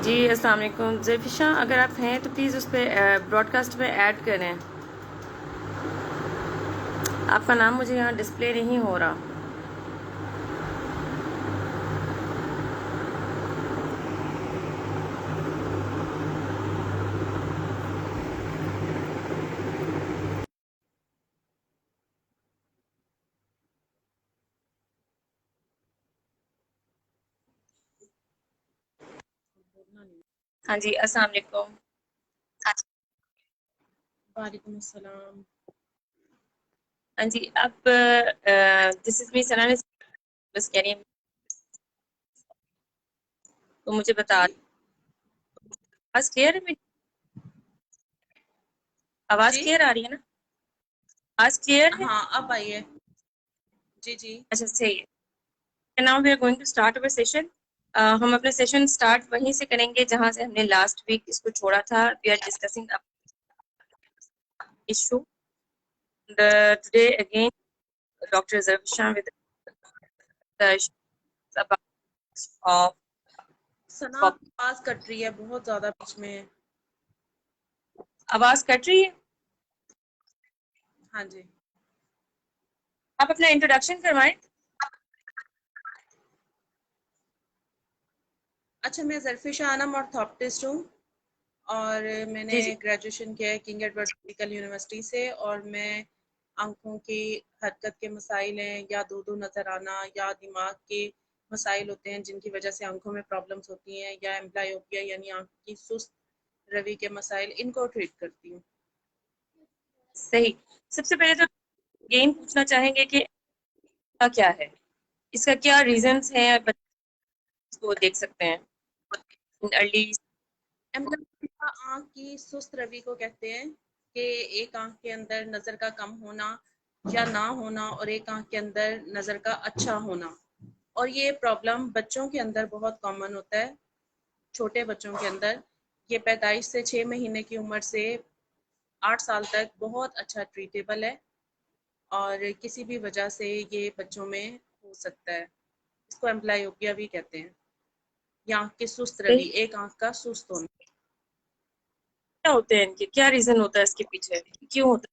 जी अस्सलाम वालेकुम ज़रफ़िशा, अगर आप हैं तो प्लीज़ उस पर ब्रॉडकास्ट में ऐड करें। आपका नाम मुझे यहाँ डिस्प्ले नहीं हो रहा। हाँ जी, अस्सलाम वालेकुम। वालेकुम अस्सलाम। हाँ जी, आप दिस इज़ मी सना, बस कह रही हैं तो मुझे बता। जी आवाज़ क्लियर है मेरी? आवाज़ जी क्लियर आ रही है ना? आवाज़ क्लियर है? हाँ, अब आइए। जी जी अच्छा, सही है। Now we are going to start our session. हम अपना सेशन स्टार्ट वहीं से करेंगे जहाँ से हमने लास्ट वीक इसको छोड़ा था। We are discussing issue today again doctor Zarfisha with the about of Sana, pop। आवाज कट रही है बहुत ज्यादा बीच में। आवाज कट रही है? हाँ जी। आप अपना इंट्रोडक्शन करवाएं। अच्छा, मैं ज़रफ़िशा आनम ऑर्थोप्टिस्ट हूँ और मैंने जी जी। ग्रेजुएशन किया है किंग एडवर्ड मेडिकल यूनिवर्सिटी से। और मैं आंखों की हरकत के मसाइल हैं, या दो दो नज़र आना, या दिमाग के मसाइल होते हैं जिनकी वजह से आंखों में प्रॉब्लम्स होती हैं, या एम्ब्लायोपिया यानी आंख की सुस्त रवि के मसाइल, इनको ट्रीट करती हूँ। सही। सबसे पहले तो यही पूछना चाहेंगे कि इसका क्या है, इसका क्या रीजंस हैं, बच्चे को देख सकते हैं अर्ली। एम्ब्लियोपिया आँख की सुस्त रवि को कहते हैं कि एक आँख के अंदर नज़र का कम होना या ना होना, और एक आँख के अंदर नज़र का अच्छा होना। और ये प्रॉब्लम बच्चों के अंदर बहुत कॉमन होता है, छोटे बच्चों के अंदर। ये पैदाइश से 6 महीने की उम्र से 8 साल तक बहुत अच्छा ट्रीटेबल है, और किसी भी वजह से ये बच्चों में हो सकता है। इसको एम्ब्लियोपिया भी कहते हैं, या आँख की सुस्त रवि, सही। एक आँख का सुस्त होना। क्या होते हैं इनके, क्या रीजन होता है इसके पीछे, क्यों होता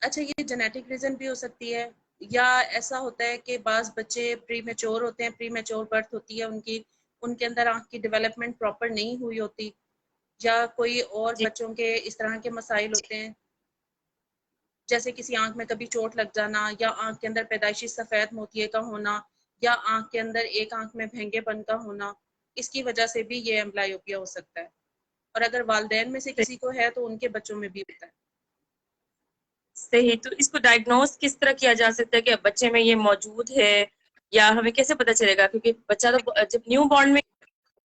अच्छा, ये जेनेटिक रीजन भी हो सकती है, या ऐसा होता है कि बाज़ बच्चे प्री मैच्योर होते हैं, प्री मैच्योर बर्थ होती है उनकी, उनके अंदर आँख की डेवलपमेंट प्रॉपर नहीं हुई होती, या कोई और है? जी। बच्चों के इस तरह के मसाइल होते हैं, जैसे किसी आँख में कभी चोट लग जाना, या आँख के अंदर पैदाइशी सफ़ेद मोतिये का होना, या आँख के अंदर एक आँख में भेंगेपन का होना। इसकी वजह से भी ये एम्ब्लियोपिया हो सकता है, और अगर वालिदैन में से सही। किसी को है तो उनके बच्चों में भी होता है। सही, तो इसको डायग्नोस किस तरह किया जा सकता है कि बच्चे में ये मौजूद है, या हमें कैसे पता चलेगा, क्योंकि बच्चा तो जब न्यू बॉर्न में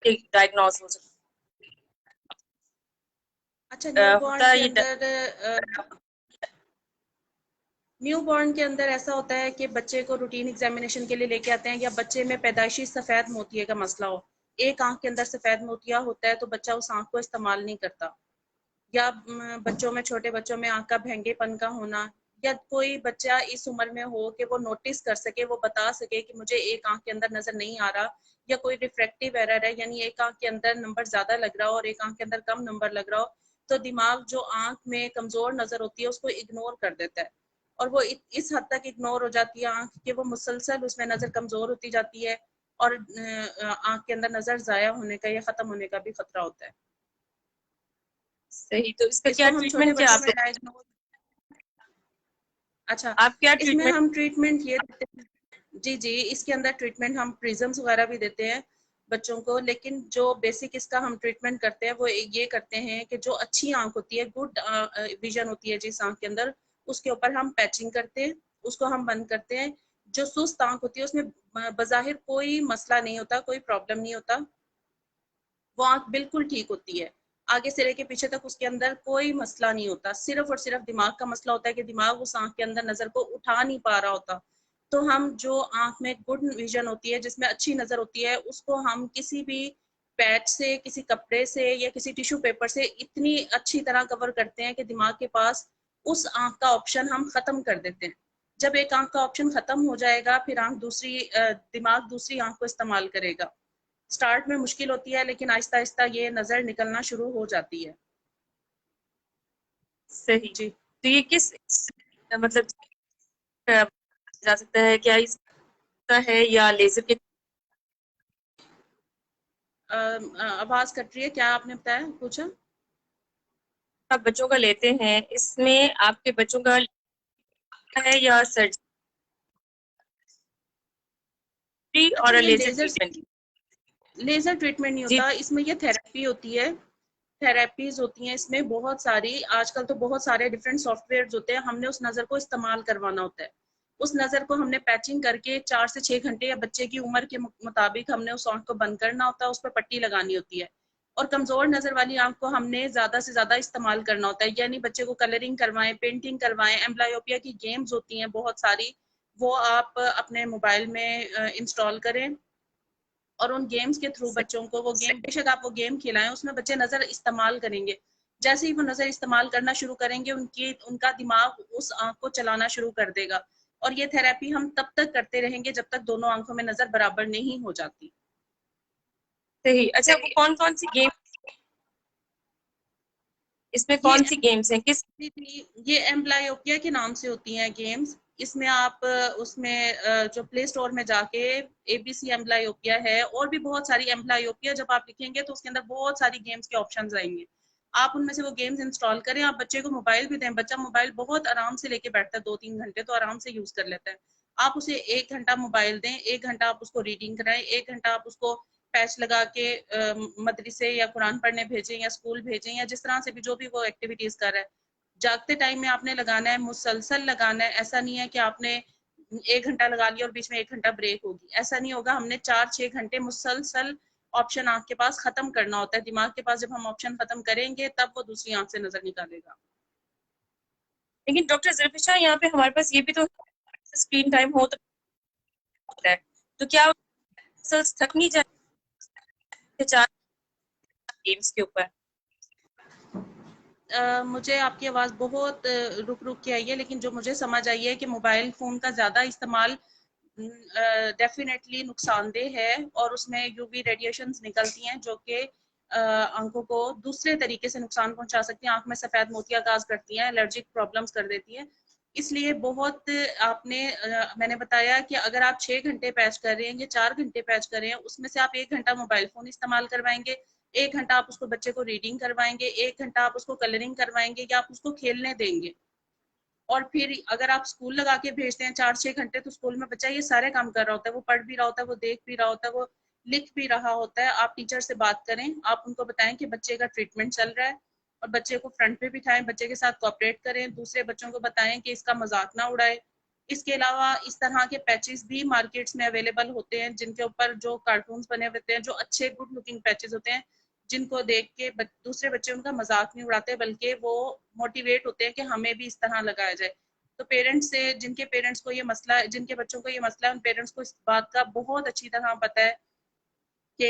डायग्नोस हो सकता अच्छा, न्यू बॉर्न होता के है ये। अंदर न्यू बॉर्न के अंदर ऐसा होता है कि बच्चे को रूटीन एग्जामिनेशन के लिए लेके आते हैं, या बच्चे में पैदाइशी सफ़ेद मोतिये का मसला हो, एक आंख के अंदर सफ़ेद मोतिया होता है तो बच्चा उस आंख को इस्तेमाल नहीं करता, या बच्चों में, छोटे बच्चों में आंख का भेंगेपन का होना, या कोई बच्चा इस उम्र में हो कि वो नोटिस कर सके, वो बता सके कि मुझे एक आंख के अंदर नजर नहीं आ रहा, या कोई रिफ्रैक्टिव एरर है, यानी एक आंख के अंदर नंबर ज्यादा लग रहा हो और एक आंख के अंदर कम नंबर लग रहा हो, तो दिमाग जो आंख में कमजोर नजर होती है उसको इग्नोर कर देता है, और वो इस हद तक इग्नोर हो जाती है आंख कि वो मुसलसल उसमें नजर कमजोर होती जाती है, और आंख के अंदर नजर जाया होने का या खत्म होने का भी खतरा होता है। सही, तो इसका क्या इसको हम छोटे ट्रीटमेंट क्या बच्चों आप में डायग्नोज अच्छा, आप क्या इसमें ट्रीटमेंट? हम ट्रीटमेंट ये देते हैं। जी जी, इसके अंदर ट्रीटमेंट हम प्रिज्म्स वगैरह भी देते हैं बच्चों को, लेकिन जो बेसिक इसका हम ट्रीटमेंट करते हैं वो ये करते हैं कि जो अच्छी आंख होती है, गुड विजन होती है जिस आंख के अंदर, उसके ऊपर हम पैचिंग करते हैं, उसको हम बंद करते हैं। जो सुस्त आंख होती है उसमें बज़ाहिर कोई मसला नहीं होता, कोई प्रॉब्लम नहीं होता, वो आंख बिल्कुल ठीक होती है, आगे से लेके पीछे तक उसके अंदर कोई मसला नहीं होता, सिर्फ और सिर्फ दिमाग का मसला होता है कि दिमाग उस आंख के अंदर नजर को उठा नहीं पा रहा होता। तो हम जो आंख में गुड विजन होती है, जिसमें अच्छी नजर होती है, उसको हम किसी भी पैच से, किसी कपड़े से, या किसी टिश्यू पेपर से इतनी अच्छी तरह कवर करते हैं कि दिमाग के पास उस आंख का ऑप्शन हम खत्म कर देते हैं। जब एक आंख का ऑप्शन खत्म हो जाएगा, फिर आंख दूसरी दिमाग दूसरी आंख को इस्तेमाल करेगा। स्टार्ट में मुश्किल होती है, लेकिन आहिस्ता आहिस्ता ये नजर निकलना शुरू हो जाती है। सही। जी। तो ये किस मतलब जा सकता है, क्या इसका है या लेजर के? आवाज कट रही है, क्या आपने बताया, पूछा? आप बच्चों का लेते हैं, इसमें आपके बच्चों का है या सर्जरी अच्छा, और ये लेजर ट्रीटमेंट? लेजर ट्रीटमेंट नहीं जी। होता इसमें, ये थेरेपी होती है। थेरेपीज होती हैं इसमें बहुत सारी। आजकल तो बहुत सारे डिफरेंट सॉफ्टवेयर होते हैं, हमने उस नजर को इस्तेमाल करवाना होता है। उस नजर को हमने पैचिंग करके 4 से 6 घंटे या बच्चे की उम्र के मुताबिक हमने उस आंख को बंद करना होता है, उस पर पट्टी लगानी होती है। और कमजोर नजर वाली आंख को हमने ज्यादा से ज्यादा इस्तेमाल करना होता है, यानी बच्चे को कलरिंग करवाएं, पेंटिंग करवाएं, एम्ब्लायोपिया की गेम्स होती हैं बहुत सारी, वो आप अपने मोबाइल में इंस्टॉल करें। और उन गेम्स के थ्रू बच्चों को, वो गेम बेशक आप वो गेम खिलाएं, उसमें बच्चे नजर इस्तेमाल करेंगे। जैसे ही वो नजर इस्तेमाल करना शुरू करेंगे, उनका दिमाग उस आंख को चलाना शुरू कर देगा। और ये थेरेपी हम तब तक करते रहेंगे जब तक दोनों आंखों में नजर बराबर नहीं हो जाती। सही। अच्छा, वो कौन कौन सी गेम, इसमें ये कौन सी गेम्स हैं, किस? ये एम्ब्लायोपिया के नाम से होती हैं गेम्स। इसमें आप उसमें जो प्ले स्टोर में जाके एबीसी एम्ब्लायोपिया है, और भी बहुत सारी एम्ब्लायोपिया जब आप लिखेंगे तो उसके अंदर बहुत सारी गेम्स के ऑप्शंस आएंगे। आप उनमें से वो गेम्स इंस्टॉल करें। आप बच्चे को मोबाइल भी दें, बच्चा मोबाइल बहुत आराम से लेके बैठता है, 2-3 घंटे तो आराम से यूज कर लेता है। आप उसे 1 घंटा मोबाइल दें, 1 घंटा आप उसको रीडिंग कराएं, 1 घंटा आप उसको पैच लगा के मदरसे या कुरान पढ़ने भेजें या स्कूल भेजें, या जिस तरह से भी जो भी वो एक्टिविटीज कर रहा है। जागते टाइम में आपने लगाना है, मुसलसल लगाना है। ऐसा नहीं है कि आपने 1 घंटा लगा लिया और बीच में 1 घंटा ब्रेक होगी, ऐसा नहीं होगा। हमने 4-6 घंटे मुसलसल ऑप्शन आंख के पास खत्म करना होता है। दिमाग के पास जब हम ऑप्शन खत्म करेंगे तब वो दूसरी आंख से नजर निकालेगा। लेकिन डॉक्टर ज़ुल्फ़िशा, यहाँ पे हमारे पास ये भी तो स्क्रीन टाइम होता है, तो क्या मसल्स थक नहीं जाते चार गेम्स के ऊपर? मुझे आपकी आवाज़ बहुत रुक रुक के आई है, लेकिन जो मुझे समझ आई है कि मोबाइल फ़ोन का ज़्यादा इस्तेमाल डेफिनेटली नुकसानदेह है, और उसमें यूवी रेडिएशंस निकलती हैं जो कि आंखों को दूसरे तरीके से नुकसान पहुंचा सकती हैं। आंख में सफ़ेद मोतियागाज करती हैं, एलर्जिक प्रॉब्लम्स कर देती हैं। इसलिए बहुत आपने मैंने बताया कि अगर आप 6 घंटे पैच कर रहे हैं या 4 घंटे पैच कर रहे हैं, उसमें से आप 1 घंटा मोबाइल फ़ोन इस्तेमाल करवाएंगे, 1 घंटा आप उसको बच्चे को रीडिंग करवाएंगे, 1 घंटा आप उसको कलरिंग करवाएंगे या आप उसको खेलने देंगे। और फिर अगर आप स्कूल लगा के भेजते हैं 4-6 घंटे, तो स्कूल में बच्चा ये सारे काम कर रहा होता है, वो पढ़ भी रहा होता है, वो देख भी रहा होता है, वो लिख भी रहा होता है। आप टीचर से बात करें, आप उनको बताएं कि बच्चे का ट्रीटमेंट चल रहा है, और बच्चे को फ्रंट पे बिठाएं, बच्चे के साथ कोऑपरेट करें, दूसरे बच्चों को बताएं कि इसका मजाक ना उड़ाए। इसके अलावा इस तरह के पैचेस भी मार्केट्स में अवेलेबल होते हैं, जिनके ऊपर जो कार्टून्स बने होते हैं, जो अच्छे गुड लुकिंग पैचेस होते हैं, जिनको देख के दूसरे बच्चे उनका मजाक नहीं उड़ाते, बल्कि वो मोटिवेट होते हैं कि हमें भी इस तरह लगाया जाए। तो पेरेंट्स से, जिनके पेरेंट्स को ये मसला है, जिनके बच्चों को ये मसला है, उन पेरेंट्स को इस बात का बहुत अच्छी तरह पता है कि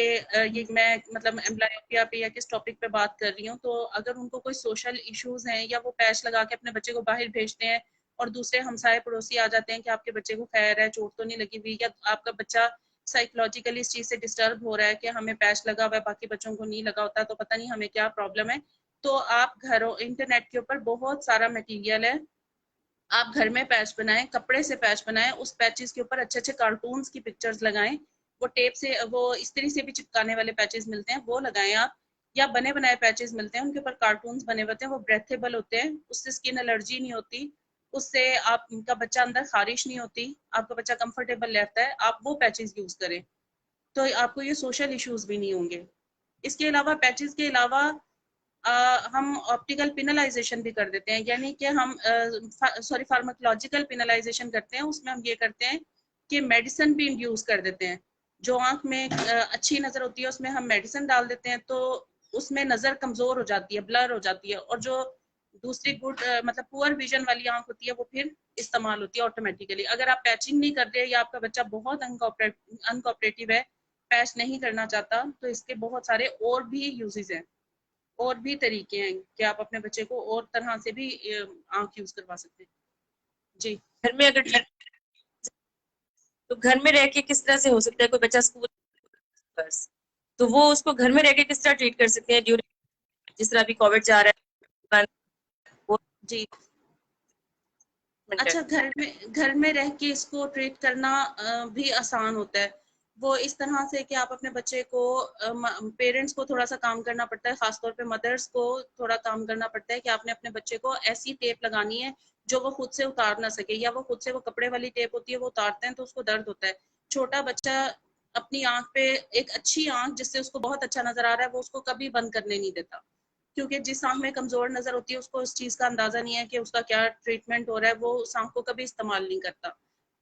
ये मैं मतलब एम्ब्लायोपिया पे या किस टॉपिक पे बात कर रही हूँ। तो अगर उनको कोई सोशल इश्यूज हैं, या वो पैच लगा के अपने बच्चे को बाहर भेजते हैं, और दूसरे हमसाए पड़ोसी आ जाते हैं कि आपके बच्चे को खैर है, चोट तो नहीं लगी हुई, या आपका बच्चा साइकोलॉजिकली इस चीज से डिस्टर्ब हो रहा है कि हमें पैच लगा हुआ है, बाकी बच्चों को नहीं लगा होता, तो पता नहीं हमें क्या प्रॉब्लम है। तो आप घरों, इंटरनेट के ऊपर बहुत सारा मटीरियल है, आप घर में पैच बनाएं, कपड़े से पैच बनाएं, उस पैचेस के ऊपर अच्छे अच्छे कार्टून्स की पिक्चर्स लगाएं। वो टेप से, वो इस्त्री से भी चिपकाने वाले पैचेस मिलते हैं, वो लगाएं आप। या बने बनाए पैचेस मिलते हैं, उनके ऊपर कार्टून्स बने होते हैं, वो ब्रेथेबल होते हैं, उससे स्किन एलर्जी नहीं होती, उससे आपका बच्चा अंदर खारिश नहीं होती, आपका बच्चा कंफर्टेबल रहता है। आप वो पैचेस यूज करें, तो आपको ये सोशल इश्यूज भी नहीं होंगे। इसके अलावा, पैचेस के अलावा हम ऑप्टिकल पिनलाइजेशन भी कर देते हैं, यानी कि हम फार्माकोलॉजिकल पिनलाइजेशन करते हैं। उसमें हम ये करते हैं कि मेडिसिन भी इंड्यूस कर देते हैं। जो आंख में अच्छी नजर होती है उसमें हम मेडिसिन डाल देते हैं, तो उसमें नजर कमजोर हो जाती है, ब्लर हो जाती है, और जो दूसरी गुड मतलब पुअर विजन वाली आंख होती है वो फिर इस्तेमाल होती है ऑटोमेटिकली। अगर आप पैचिंग नहीं कर रहे, या आपका बच्चा बहुत अनकोऑपरेटिव है, पैच नहीं करना चाहता, तो इसके बहुत सारे और भी यूजेस हैं, और भी तरीके हैं कि आप अपने बच्चे को और तरह से भी आंख यूज करवा सकते हैं। जी। घर में अगर तो घर में रह के किस तरह से हो सकता है, कोई बच्चा स्कूल बस? तो वो उसको घर में रह के किस तरह ट्रीट कर सकते हैं ड्यूरिंग, जिस तरह अभी कोविड जा रहा है वो जी। treatment है। अच्छा, घर में रह के इसको ट्रीट करना भी आसान होता है। वो इस तरह से कि आप अपने बच्चे को, पेरेंट्स को थोड़ा सा काम करना पड़ता है, खासतौर पे मदर्स को थोड़ा काम करना पड़ता है कि आपने अपने बच्चे को ऐसी टेप लगानी है जो वो खुद से उतार ना सके, या वो खुद से, वो कपड़े वाली टेप होती है वो उतारते हैं तो उसको दर्द होता है। छोटा बच्चा अपनी आंख पे, एक अच्छी आंख जिससे उसको बहुत अच्छा नजर आ रहा है, वो उसको कभी बंद करने नहीं देता, क्योंकि जिस आंख में कमजोर नजर होती है उसको इस चीज का अंदाजा नहीं है कि उसका क्या ट्रीटमेंट हो रहा है, वो उस आंख को कभी इस्तेमाल नहीं करता।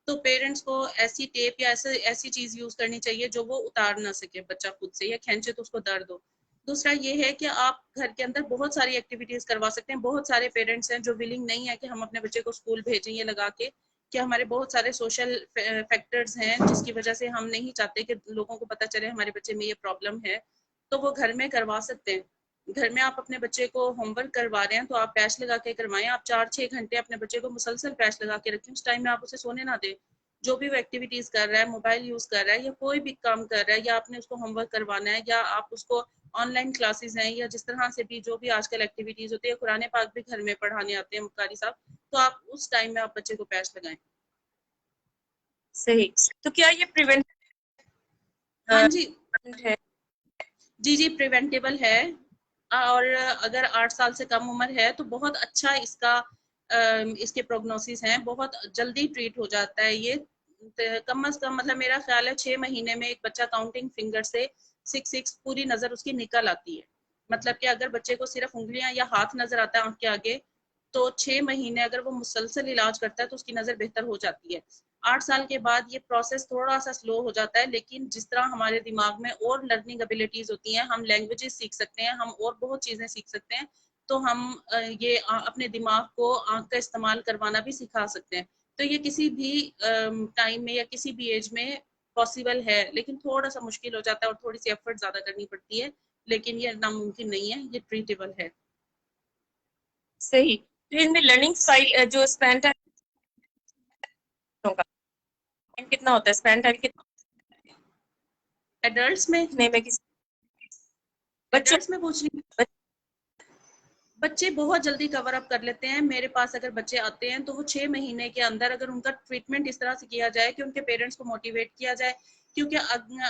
तो पेरेंट्स को ऐसी टेप या ऐसे ऐसी चीज यूज करनी चाहिए जो वो उतार ना सके बच्चा खुद से, या खींचे तो उसको दर्द हो। दूसरा ये है कि आप घर के अंदर बहुत सारी एक्टिविटीज करवा सकते हैं। बहुत सारे पेरेंट्स हैं जो विलिंग नहीं है कि हम अपने बच्चे को स्कूल भेजें ये लगा के, कि हमारे बहुत सारे सोशल फैक्टर्स हैं जिसकी वजह से हम नहीं चाहते कि लोगों को पता चले हमारे बच्चे में ये प्रॉब्लम है। तो वो घर में करवा सकते हैं। घर में आप अपने बच्चे को होमवर्क करवा रहे हैं तो आप पैच लगा के करवाएं। आप 4-6 घंटे अपने बच्चे को मुसलसल पैच लगा के रखें। उस टाइम में आप उसे सोने ना दें। जो भी वो एक्टिविटीज कर रहा है, मोबाइल यूज कर रहा है या कोई भी काम कर रहा है, या आपने उसको होमवर्क करवाना है, या आप उसको ऑनलाइन क्लासेस हैं, या जिस तरह से भी जो भी आजकल एक्टिविटीज होती है, कुरान पाक भी घर में पढ़ाने आते हैं कारी साहब, तो आप उस टाइम में आप बच्चे को पैच लगाएं। सही। तो क्या ये प्रिवेंट हाँ जी। है? जी जी, प्रिवेंटेबल है। और अगर 8 साल से कम उम्र है तो बहुत अच्छा इसका इसके प्रोग्नोसिस हैं, बहुत जल्दी ट्रीट हो जाता है ये। कम से कम मतलब मेरा ख्याल है 6 महीने में एक बच्चा काउंटिंग फिंगर से 6 पूरी नजर उसकी निकल आती है। मतलब कि अगर बच्चे को सिर्फ उंगलियां या हाथ नजर आता है आंख के आगे, तो 6 महीने अगर वो मुसलसल इलाज करता है तो उसकी नजर बेहतर हो जाती है। 8 साल के बाद ये प्रोसेस थोड़ा सा स्लो हो जाता है, लेकिन जिस तरह हमारे दिमाग में और लर्निंग एबिलिटीज होती हैं, हम लैंग्वेजेस सीख सकते हैं, हम और बहुत चीजें सीख सकते हैं, तो हम ये अपने दिमाग को आंख का इस्तेमाल करवाना भी सिखा सकते हैं। तो ये किसी भी टाइम में या किसी भी एज में पॉसिबल है, लेकिन थोड़ा सा मुश्किल हो जाता है और थोड़ी सी एफर्ट ज्यादा करनी पड़ती है, लेकिन ये नामुमकिन नहीं है, ये ट्रीटेबल है। सही। तो इनमें लर्निंग स्टाइल जो स्पेन टाइम होगा, टाइम कितना होता है, स्पेन टाइम एडल्ट्स में, कितने में किसी बच्चों एडल्ट्स में पूछ रही, बच्चे बहुत जल्दी कवर अप कर लेते हैं। मेरे पास अगर बच्चे आते हैं तो वो 6 महीने के अंदर, अगर उनका ट्रीटमेंट इस तरह से किया जाए कि उनके पेरेंट्स को मोटिवेट किया जाए, क्योंकि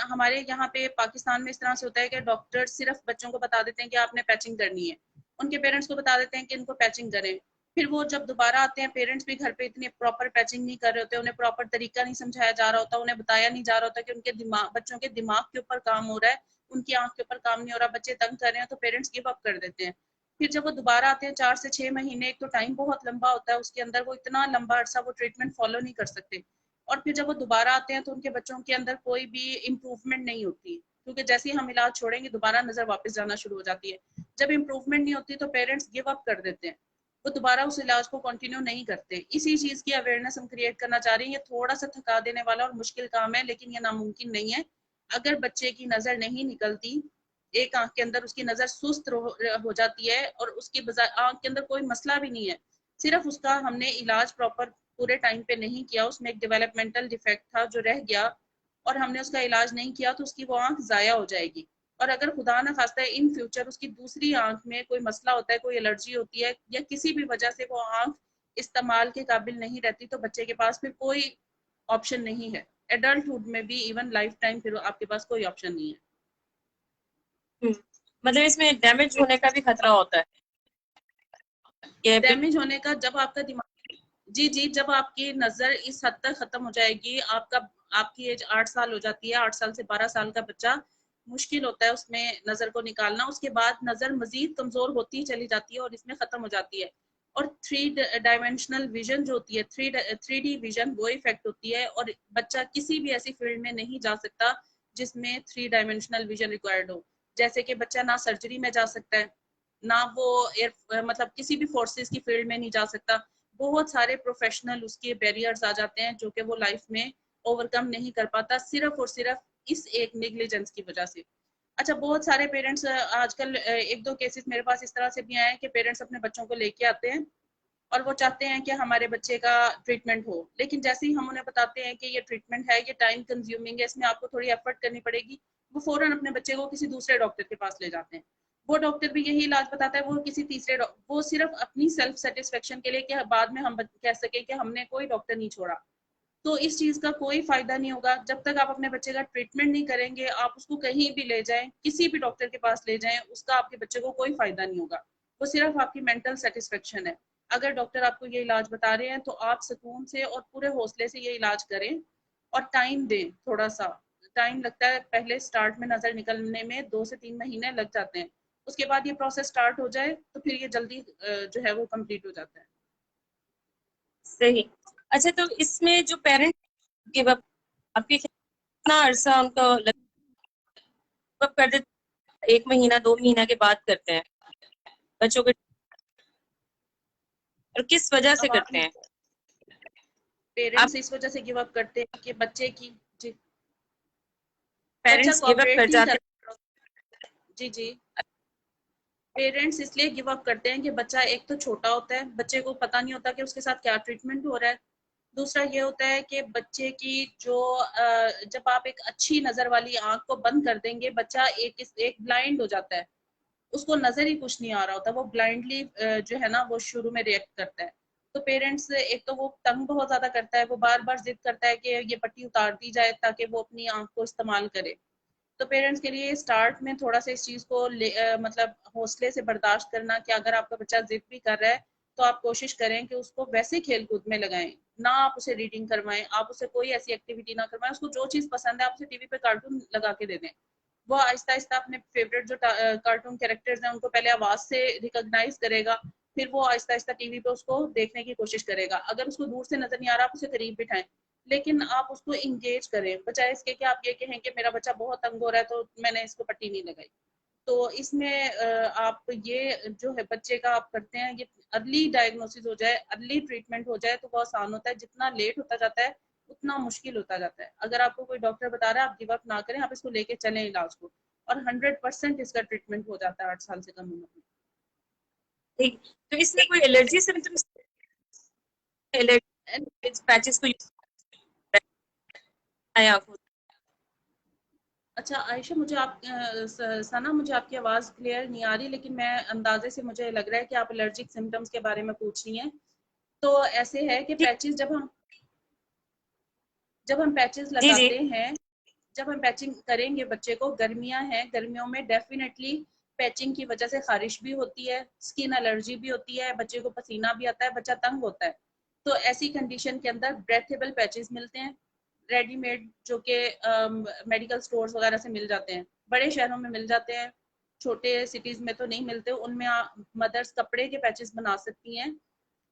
हमारे यहाँ पे पाकिस्तान में इस तरह से होता है कि डॉक्टर सिर्फ बच्चों को बता देते हैं कि आपने पैचिंग करनी है, उनके पेरेंट्स को बता देते हैं कि इनको पैचिंग करें। फिर वो जब दोबारा आते हैं, पेरेंट्स भी घर पे इतनी प्रॉपर पैचिंग नहीं कर रहे होते, उन्हें प्रॉपर तरीका नहीं समझाया जा रहा होता, उन्हें बताया नहीं जा रहा होता कि उनके दिमाग, बच्चों के दिमाग के ऊपर काम हो रहा है, उनकी आंख के ऊपर काम नहीं हो रहा, बच्चे तंग कर रहे हैं, तो पेरेंट्स गिव अप कर देते हैं। फिर जब वो दोबारा आते हैं 4 से 6 महीने, एक तो टाइम बहुत लंबा होता है उसके अंदर, वो इतना लंबा अरसा वो ट्रीटमेंट फॉलो नहीं कर सकते। और फिर जब वो दोबारा आते हैं तो उनके बच्चों के अंदर कोई भी इम्प्रूवमेंट नहीं होती, क्योंकि जैसे ही हम इलाज छोड़ेंगे दोबारा नजर वापस जाना शुरू हो जाती है। जब इम्प्रूवमेंट नहीं होती तो पेरेंट्स गिव अप कर देते हैं, वो दोबारा उस इलाज को कंटिन्यू नहीं करते। इसी चीज की अवेयरनेस हम क्रिएट करना चाह रहे हैं। ये थोड़ा सा थका देने वाला और मुश्किल काम है, लेकिन ये नामुमकिन नहीं है। अगर बच्चे की नजर नहीं निकलती, एक आंख के अंदर उसकी नजर सुस्त हो जाती है और उसकी आंख के अंदर कोई मसला भी नहीं है, सिर्फ उसका हमने इलाज प्रॉपर पूरे टाइम पे नहीं किया, उसमें एक डेवलपमेंटल डिफेक्ट था जो रह गया और हमने उसका इलाज नहीं किया, तो उसकी वो आंख जाया हो जाएगी। और अगर खुदा ना खास्ता है इन फ्यूचर उसकी दूसरी आंख में कोई मसला होता है, कोई एलर्जी होती है, या किसी भी वजह से वो आंख इस्तेमाल के काबिल नहीं रहती, तो बच्चे के पास फिर कोई ऑप्शन नहीं है। एडल्टहुड में भी इवन लाइफ टाइम फिर आपके पास कोई ऑप्शन नहीं है। मतलब इसमें डैमेज होने का भी खतरा होता है ये डैमेज होने का, जब आपका दिमाग, जी जी, जब आपकी नजर इस हद तक खत्म हो जाएगी, आपकी एज 8 साल हो जाती है, 8 साल से 12 साल का बच्चा, मुश्किल होता है उसमें नजर को निकालना। उसके बाद नजर मजीद कमजोर होती चली जाती है और इसमें खत्म हो जाती है। और 3 डायमेंशनल विजन जो होती है, थ्री डी विजन, वो इफेक्ट होती है, और बच्चा किसी भी ऐसी फील्ड में नहीं जा सकता जिसमें 3 डायमेंशनल विजन रिक्वायर्ड हो। जैसे कि बच्चा ना सर्जरी में जा सकता है, ना वो एयर, मतलब किसी भी फोर्सेस की फील्ड में नहीं जा सकता। बहुत सारे प्रोफेशनल उसके बैरियर्स आ जाते हैं जो कि वो लाइफ में ओवरकम नहीं कर पाता, सिर्फ और सिर्फ इस एक नेग्लिजेंस की वजह से। अच्छा, बहुत सारे पेरेंट्स आजकल, 1-2 केसेस मेरे पास इस तरह से भी आए हैं कि पेरेंट्स अपने बच्चों को लेके आते हैं और वो चाहते हैं कि हमारे बच्चे का ट्रीटमेंट हो, लेकिन जैसे ही हम उन्हें बताते हैं कि ये ट्रीटमेंट है, ये टाइम कंज्यूमिंग है, इसमें आपको थोड़ी एफर्ट करनी पड़ेगी, वो फौरन अपने बच्चे को किसी दूसरे डॉक्टर के पास ले जाते हैं। वो डॉक्टर भी यही इलाज बताता है, वो किसी तीसरे वो सिर्फ अपनी सेल्फ सेटिस्फेक्शन के लिए कि बाद में हम कह सके कि हमने कोई डॉक्टर नहीं छोड़ा। तो इस चीज का कोई फायदा नहीं होगा जब तक आप अपने बच्चे का ट्रीटमेंट नहीं करेंगे। आप उसको कहीं भी ले जाएं, किसी भी डॉक्टर के पास ले जाएं, उसका आपके बच्चे को कोई फायदा नहीं होगा। वो सिर्फ आपकी मेंटल सेटिस्फेक्शन है। अगर डॉक्टर आपको ये इलाज बता रहे हैं तो आप सुकून से और पूरे हौसले से ये इलाज करें और टाइम दें। थोड़ा सा टाइम लगता है, पहले स्टार्ट में नजर निकलने में 2 से 3 महीने लग जाते हैं, उसके बाद ये प्रोसेस स्टार्ट हो जाए तो फिर ये जल्दी जो है वो कंप्लीट हो जाता है। सही। अच्छा, तो इसमें जो पेरेंट गिव अप, आपके कितना अरसा उनको गिव अप कर देते? 1 महीना 2 महीना के बाद करते हैं बच्चों के, और किस वजह से अब आप करते हैं? आप पेरेंट्स इस वजह से गिव अप करते हैं कि बच्चे की जी बच्चा पेरेंट्स गिव अप कोऑपरेट कर नहीं कर। जाते जी जी, पेरेंट्स इसलिए गिव अप करते हैं कि बच्चा एक तो छोटा होता है, बच्चे को पता नहीं होता कि उसके साथ क्या ट्रीटमेंट हो रहा है। दूसरा ये होता है कि बच्चे की जो जब आप एक अच्छी नजर वाली आंख को बंद कर देंगे, बच्चा एक ब्लाइंड हो जाता है, उसको नजर ही कुछ नहीं आ रहा होता, वो ब्लाइंडली जो है ना वो शुरू में रिएक्ट करता है। तो पेरेंट्स एक तो वो तंग बहुत ज्यादा करता है, वो बार बार जिद करता है कि ये पट्टी उतार दी जाए ताकि वो अपनी आंख को इस्तेमाल करे। तो पेरेंट्स के लिए स्टार्ट में थोड़ा सा इस चीज को मतलब हौसले से बर्दाश्त करना कि अगर आपका बच्चा जिद भी कर रहा है तो आप कोशिश करें कि उसको वैसे खेल कूद में लगाएं, ना आप उसे रीडिंग करवाएं, आप उसे कोई ऐसी एक्टिविटी ना करवाएं। उसको जो चीज पसंद है आप उसे टीवी पे कार्टून लगा के दे दें। वो आहिस्ता आहिस्ता अपने फेवरेट जो कार्टून कैरेक्टर्स हैं उनको पहले आवाज से रिकॉग्नाइज करेगा, फिर वो आहिस्ता आहिस्ता टीवी पे उसको देखने की कोशिश करेगा। अगर उसको दूर से नजर नहीं आ रहा, आप उसे करीब बिठाएं, लेकिन आप उसको इंगेज करें, बजाय इसके कि आप ये कहें कि मेरा बच्चा बहुत तंग हो रहा है तो मैंने इसको पट्टी नहीं लगाई। तो इसमें आप ये जो है बच्चे का आप करते हैं, ये अर्ली डायग्नोसिस हो जाए, अर्ली ट्रीटमेंट हो जाए तो वो आसान होता है। जितना लेट होता जाता है उतना मुश्किल होता जाता है। अगर आपको कोई डॉक्टर बता रहा है, आप गिव अप ना करें, आप इसको लेके चलें इलाज को, और 100% इसका ट्रीटमेंट हो जाता है 8 साल से कम उम्र में। ठीक। तो इसमें कोई एलर्जी सिम्टम्स, एलर्जी पैचेस को यूज आंखों? अच्छा आयशा, मुझे आप सना, मुझे आपकी आवाज़ क्लियर नहीं आ रही, लेकिन मैं अंदाजे से मुझे लग रहा है कि आप एलर्जिक सिम्टम्स के बारे में पूछ रही हैं। तो ऐसे है कि जी पैचेस जब हम पैचेस जी जी। लगाते हैं, जब हम पैचिंग करेंगे बच्चे को, गर्मियां हैं, गर्मियों में डेफिनेटली पैचिंग की वजह से खारिश भी होती है, स्किन एलर्जी भी होती है, बच्चे को पसीना भी आता है, बच्चा तंग होता है। तो ऐसी कंडीशन के अंदर ब्रेथेबल पैचेस मिलते हैं रेडीमेड, जो कि मेडिकल स्टोर्स वगैरह से मिल जाते हैं, बड़े शहरों में मिल जाते हैं, छोटे सिटीज में तो नहीं मिलते। उनमें मदर्स कपड़े के पैचेस बना सकती हैं।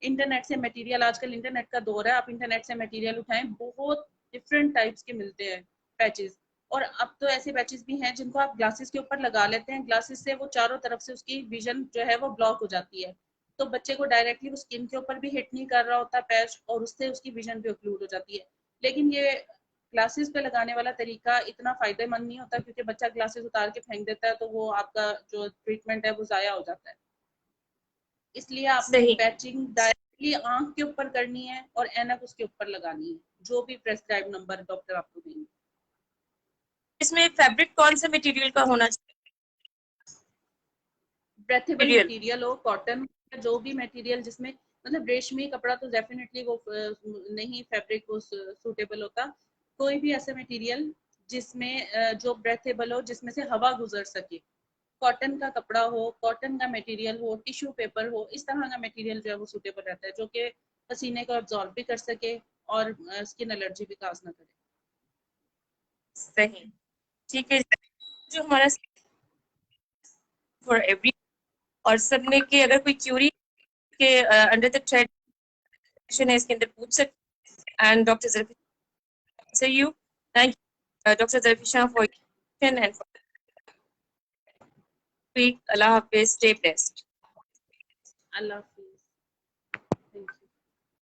इंटरनेट से मटेरियल, आजकल इंटरनेट का दौर है, आप इंटरनेट से मटेरियल उठाएं, बहुत डिफरेंट टाइप्स के मिलते हैं पैचेस। और अब तो ऐसे पैचेस भी हैं जिनको आप ग्लासेस के ऊपर लगा लेते हैं, ग्लासेस से वो चारों तरफ से उसकी विजन जो है वो ब्लॉक हो जाती है, तो बच्चे को डायरेक्टली वो स्किन के ऊपर भी हिट नहीं कर रहा होता पैच, और उससे उसकी विजन भी ऑक्लूड हो जाती है। लेकिन ये ग्लासेस पे लगाने वाला तरीका इतना फायदेमंद नहीं होता, क्योंकि बच्चा ग्लासेस उतार के फेंक देता है, तो वो आपका जो ट्रीटमेंट है वो जाया हो जाता है। इसलिए आपने सही। पैचिंग डायरेक्टली आंख के ऊपर करनी है और एनक उसके ऊपर लगानी है, जो भी प्रेस्क्राइब नंबर डॉक्टर आपको देंगे। इसमें फैब्रिक कौन से मटेरियल का होना ब्रेथेबल चाहिए? मटेरियल हो, कॉटन, जो भी मटेरियल जिसमें मतलब रेशमी कपड़ा तो डेफिनेटली वो नहीं फैब्रिक वो सूटेबल होता। कोई भी ऐसा मटेरियल जिसमें जो ब्रेथेबल हो, जिसमें से हवा गुजर सके, कॉटन का कपड़ा हो, कॉटन का मटेरियल हो, टिश्यू पेपर हो, इस तरह का मटेरियल जो है वो सूटेबल रहता है, जो कि पसीने को अब्जॉर्ब भी कर सके और स्किन एलर्जी भी काज ना करे। सही। ठीक है। जो हमारा फॉर एवरी, और सबने के अगर कोई क्यूरी के अंडर द थ्रेड है इसके अंदर पूछ सकते। एंड डॉक्टर जरफी से you thank you doctor Zarfi Shah for and for अल्लाह हाफिज, स्टे ब्लेस्ड। अल्लाह